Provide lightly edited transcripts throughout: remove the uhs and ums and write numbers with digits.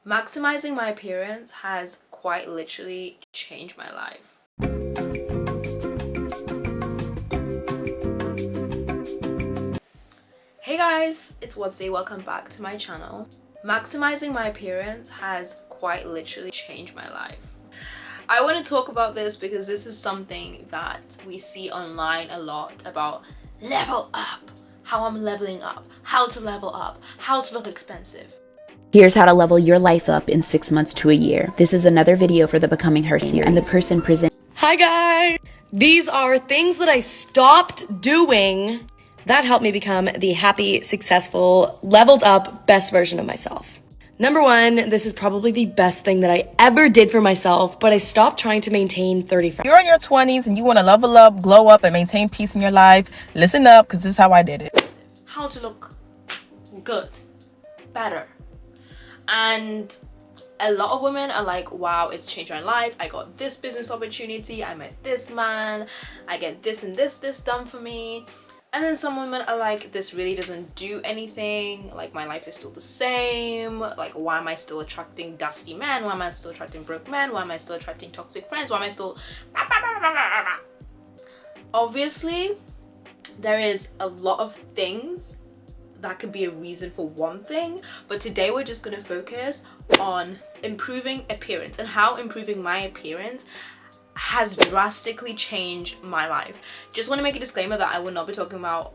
Maximizing my appearance has quite literally changed my life. Hey guys, it's Wadzi. Welcome back to my channel. Maximizing my appearance has quite literally changed my life. I want to talk about this because this is something that we see online a lot about level up, how I'm leveling up, how to level up, how to look expensive. Here's how to level your life up in 6 months to a year. This is another video for the Becoming Her series, and the person presenting. Hi guys! These are things that I stopped doing that helped me become the happy, successful, leveled up, best version of myself. Number one, this is probably the best thing that I ever did for myself, but I stopped trying to maintain 35. You're in your 20s and you want to level up, glow up, and maintain peace in your life. Listen up, because this is how I did it. How to look good, better. And a lot of women are like, wow, it's changed my life. I got this business opportunity. I met this man. I get this and this done for me. And then some women are like, this really doesn't do anything. Like, my life is still the same. Like, why am I still attracting dusty men? Why am I still attracting broke men? Why am I still attracting toxic friends? Why am I still... Obviously, there is a lot of things that could be a reason for one thing, but today we're just going to focus on improving appearance and how improving my appearance has drastically changed my life. Just want to make a disclaimer that I will not be talking about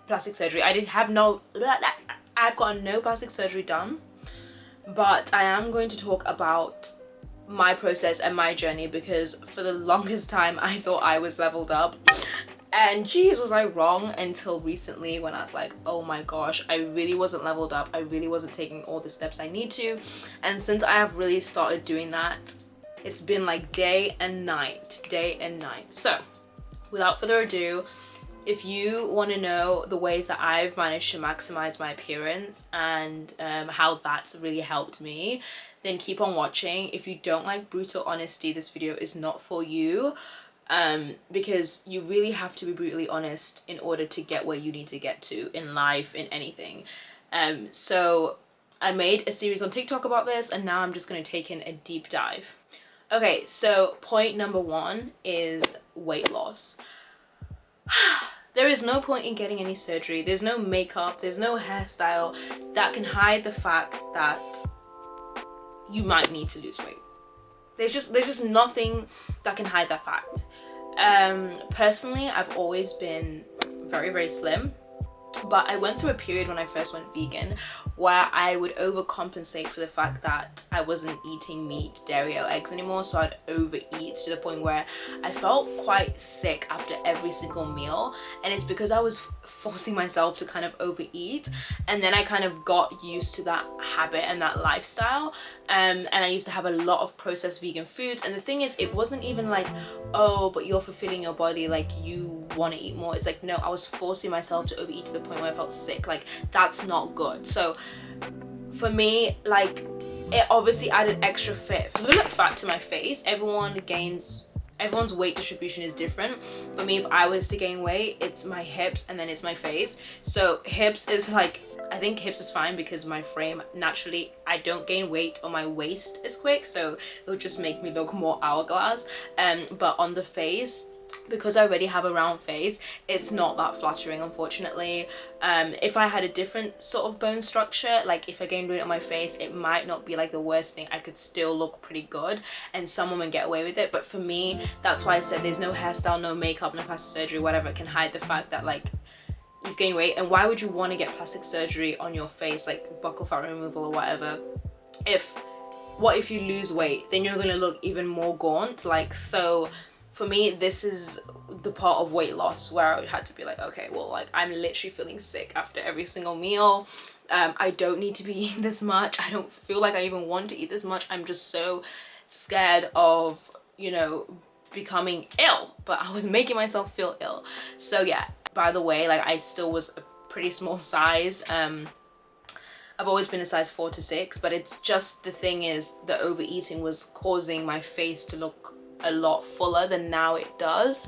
plastic surgery. I've gotten no plastic surgery done, but I am going to talk about my process and my journey, because for the longest time I thought I was leveled up. And geez, was I wrong until recently when I was like, oh my gosh, I really wasn't leveled up. I really wasn't taking all the steps I need to. And since I have really started doing that, it's been like day and night. So without further ado, if you want to know the ways that I've managed to maximize my appearance and how that's really helped me, then keep on watching. If you don't like brutal honesty, this video is not for you. Because you really have to be brutally honest in order to get where you need to get to in life, in anything. So I made a series on TikTok about this, and now I'm just going to take in a deep dive. Okay, so point number one is weight loss. There is no point in getting any surgery. There's no makeup, there's no hairstyle that can hide the fact that you might need to lose weight. There's just nothing that can hide that fact. Personally, I've always been very, very slim, but I went through a period when I first went vegan where I would overcompensate for the fact that I wasn't eating meat, dairy, or eggs anymore. So I'd overeat to the point where I felt quite sick after every single meal, and it's because I was forcing myself to kind of overeat, and then I kind of got used to that habit and that lifestyle. And I used to have a lot of processed vegan foods, and the thing is, it wasn't even like, oh, but you're fulfilling your body, like you want to eat more. It's like, no, I was forcing myself to overeat to the point where I felt sick. Like, that's not good. So for me, like, it obviously added extra fat to my face. Everyone's weight distribution is different. For me, if I was to gain weight, it's my hips and then it's my face. So hips is like, I think hips is fine because my frame, naturally, I don't gain weight on my waist as quick, so it'll just make me look more hourglass. But on the face, because I already have a round face, it's not that flattering, unfortunately. If I had a different sort of bone structure, like if I gained weight on my face, it might not be like the worst thing. I could still look pretty good, and some women get away with it. But for me, that's why I said there's no hairstyle, no makeup, no plastic surgery, whatever can hide the fact that, like, you've gained weight. And why would you want to get plastic surgery on your face, like buccal fat removal or whatever, what if you lose weight? Then you're gonna look even more gaunt. Like, so for me, this is the part of weight loss where I had to be like, okay, well, like, I'm literally feeling sick after every single meal. I don't need to be eating this much. I don't feel like I even want to eat this much. I'm just so scared of, you know, becoming ill. But I was making myself feel ill. So yeah, by the way, like, I still was a pretty small size. I've always been a size 4 to 6, but it's just, the thing is, the overeating was causing my face to look a lot fuller than now it does.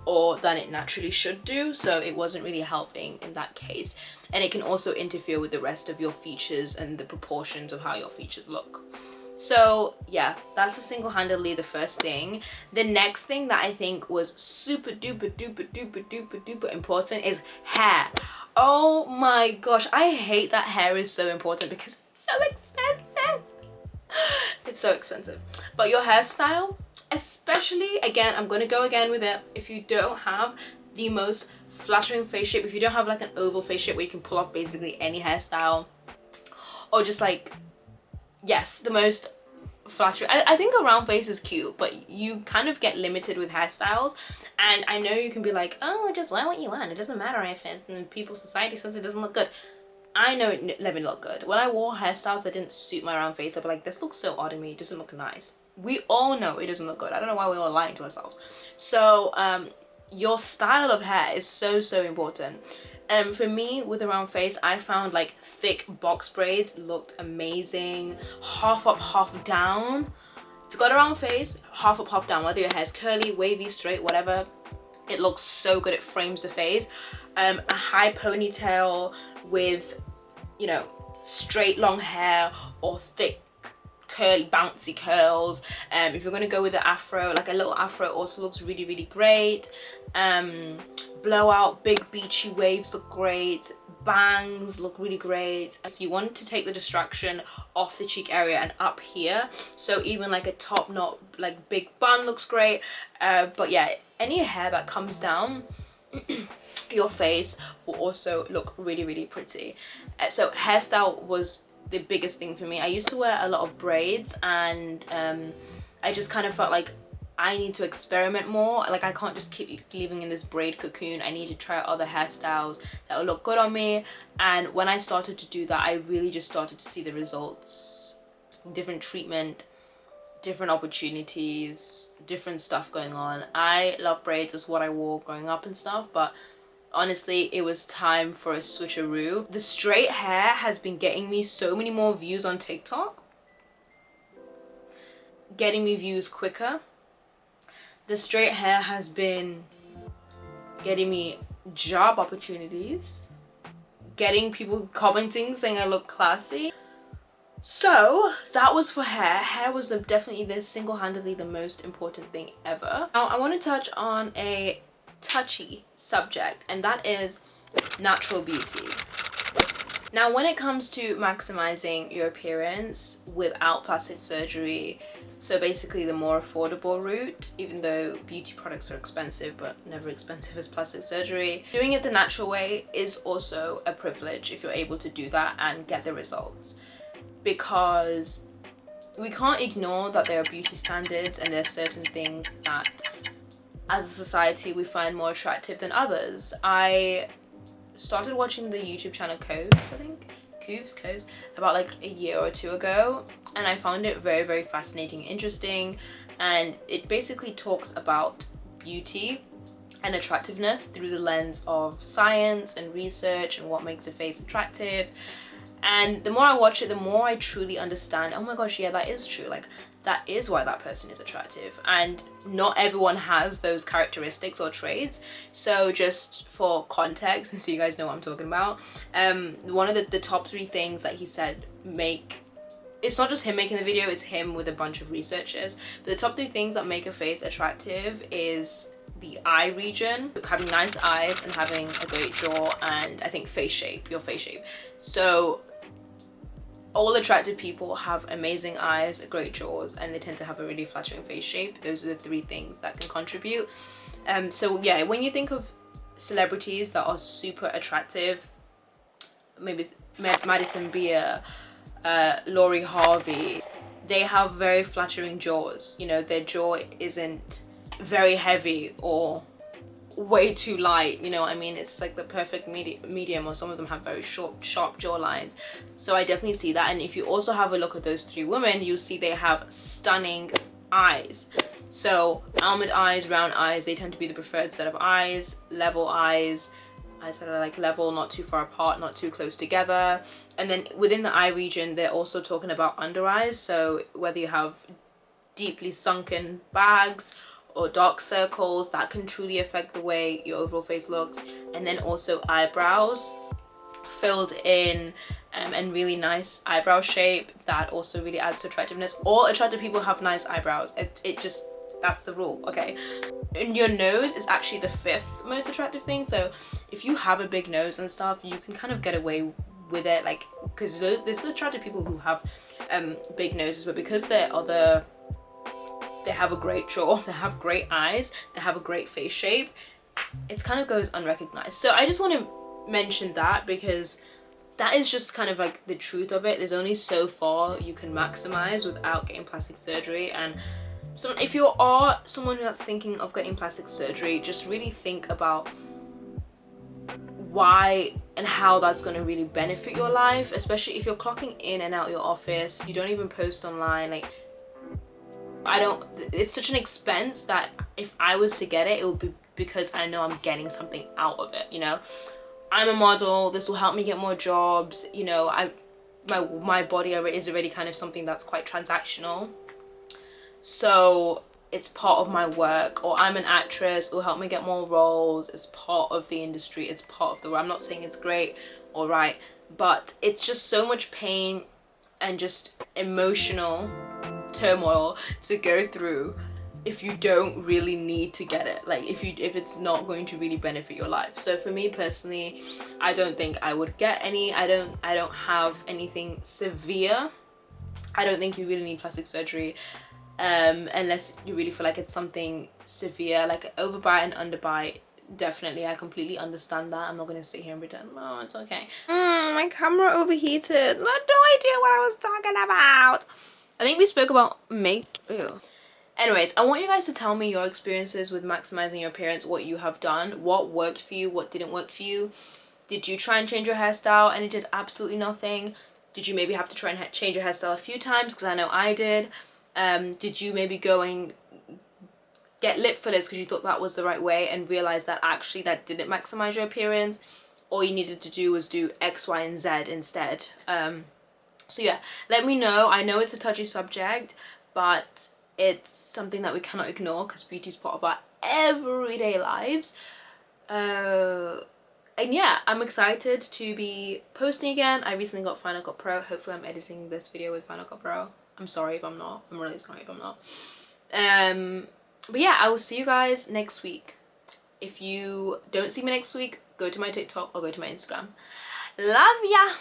or than it naturally should do, so it wasn't really helping in that case. And it can also interfere with the rest of your features and the proportions of how your features look. So yeah, that's single-handedly the first thing. The next thing that I think was super duper duper duper duper duper important is hair. Oh my gosh, I hate that hair is so important because it's so expensive. It's so expensive. But your hairstyle, especially, again, I'm gonna go again with it, if you don't have the most flattering face shape, if you don't have like an oval face shape where you can pull off basically any hairstyle, or just like, yes, the most flattering. I think a round face is cute, but you kind of get limited with hairstyles. And I know you can be like, oh, just wear what you want, it doesn't matter if it, and people's society says it doesn't look good. I know it never looked good. When I wore hairstyles that didn't suit my round face, I'd be like, this looks so odd on me, it doesn't look nice. We all know it doesn't look good. I don't know why we're all lying to ourselves. So your style of hair is so important. For me, with a round face, I found like thick box braids looked amazing. Half up, half down. If you've got a round face, half up, half down, whether your hair's curly, wavy, straight, whatever, it looks so good. It frames the face. A high ponytail with, you know, straight long hair, or thick curly bouncy curls. If you're gonna go with the afro, like a little afro also looks really great. Blowout big beachy waves look great. Bangs look really great. So you want to take the distraction off the cheek area and up here, so even like a top knot, like big bun looks great. But yeah, any hair that comes down your face will also look really pretty. So hairstyle was the biggest thing for me. I used to wear a lot of braids, and I just kind of felt like I need to experiment more. Like, I can't just keep living in this braid cocoon. I need to try other hairstyles that will look good on me. And when I started to do that, I really just started to see the results. Different treatment, different opportunities, different stuff going on. I love braids, as what I wore growing up and stuff, but honestly, it was time for a switcheroo. The straight hair has been getting me so many more views on TikTok, getting me views quicker. The straight hair has been getting me job opportunities, getting people commenting saying I look classy. So that was for hair. Hair was definitely single-handedly the most important thing ever. Now I want to touch on a touchy subject, and that is natural beauty. Now, when it comes to maximizing your appearance without plastic surgery, so basically the more affordable route, even though beauty products are expensive but never expensive as plastic surgery, doing it the natural way is also a privilege if you're able to do that and get the results. Because we can't ignore that there are beauty standards and there are certain things that as a society we find more attractive than others. I started watching the YouTube channel Coves, I think, Coves, about like a year or two ago, and I found it very fascinating and interesting. And it basically talks about beauty and attractiveness through the lens of science and research and what makes a face attractive. And the more I watch it, the more I truly understand, oh my gosh, yeah, that is true. Like, that is why that person is attractive, and not everyone has those characteristics or traits. So just for context, and so you guys know what I'm talking about, one of the top 3 things that he said it's not just him making the video, it's him with a bunch of researchers, but the top 3 things that make a face attractive is the eye region, having nice eyes and having a great jaw, and I think your face shape. So all attractive people have amazing eyes, great jaws, and they tend to have a really flattering face shape. Those are the 3 things that can contribute. So yeah, when you think of celebrities that are super attractive, maybe Madison Beer, Lori Harvey, they have very flattering jaws. You know, their jaw isn't very heavy or way too light, you know what I mean? It's like the perfect medium, or some of them have very sharp jaw lines. So I definitely see that. And if you also have a look at those 3 women, you'll see they have stunning eyes. So almond eyes, round eyes, they tend to be the preferred set of eyes. Level eyes that are like level, not too far apart, not too close together. And then within the eye region, they're also talking about under eyes. So whether you have deeply sunken bags or dark circles that can truly affect the way your overall face looks. And then also eyebrows filled in, and really nice eyebrow shape, that also really adds to attractiveness. All attractive people have nice eyebrows. It just, that's the rule, okay? And your nose is actually the 5th most attractive thing. So if you have a big nose and stuff, you can kind of get away with it, like, because there's attractive people who have big noses, but because they have a great jaw, they have great eyes, they have a great face shape, it kind of goes unrecognized. So I just want to mention that, because that is just kind of like the truth of it. There's only so far you can maximize without getting plastic surgery. And so if you are someone that's thinking of getting plastic surgery, just really think about why and how that's going to really benefit your life, especially if you're clocking in and out your office, you don't even post online. Like, it's such an expense that if I was to get it, it would be because I know I'm getting something out of it, you know? I'm a model, this will help me get more jobs, you know, my body is already kind of something that's quite transactional. So it's part of my work. Or I'm an actress, it will help me get more roles. It's part of the industry, it's part of the work. I'm not saying it's great or right, but it's just so much pain and just emotional turmoil to go through if you don't really need to get it, like if it's not going to really benefit your life. So for me personally, I don't think I would get any. I don't have anything severe. I don't think you really need plastic surgery unless you really feel like it's something severe, like overbite and underbite. Definitely, I completely understand that. I'm not gonna sit here and pretend, no, it's okay. My camera overheated. I had no idea what I was talking about. I think we spoke about ew. Anyways, I want you guys to tell me your experiences with maximizing your appearance, what you have done, what worked for you, what didn't work for you. Did you try and change your hairstyle and it did absolutely nothing? Did you maybe have to try and change your hairstyle a few times? Because I know I did. Did you maybe go and get lip fillers because you thought that was the right way and realize that actually that didn't maximize your appearance? All you needed to do was do X, Y, and Z instead. So yeah, let me know. I know it's a touchy subject, but it's something that we cannot ignore because beauty is part of our everyday lives. And yeah, I'm excited to be posting again. I recently got Final Cut Pro. Hopefully I'm editing this video with Final Cut Pro. I'm sorry if I'm not. I'm really sorry if I'm not. But yeah, I will see you guys next week. If you don't see me next week, go to my TikTok or go to my Instagram. Love ya!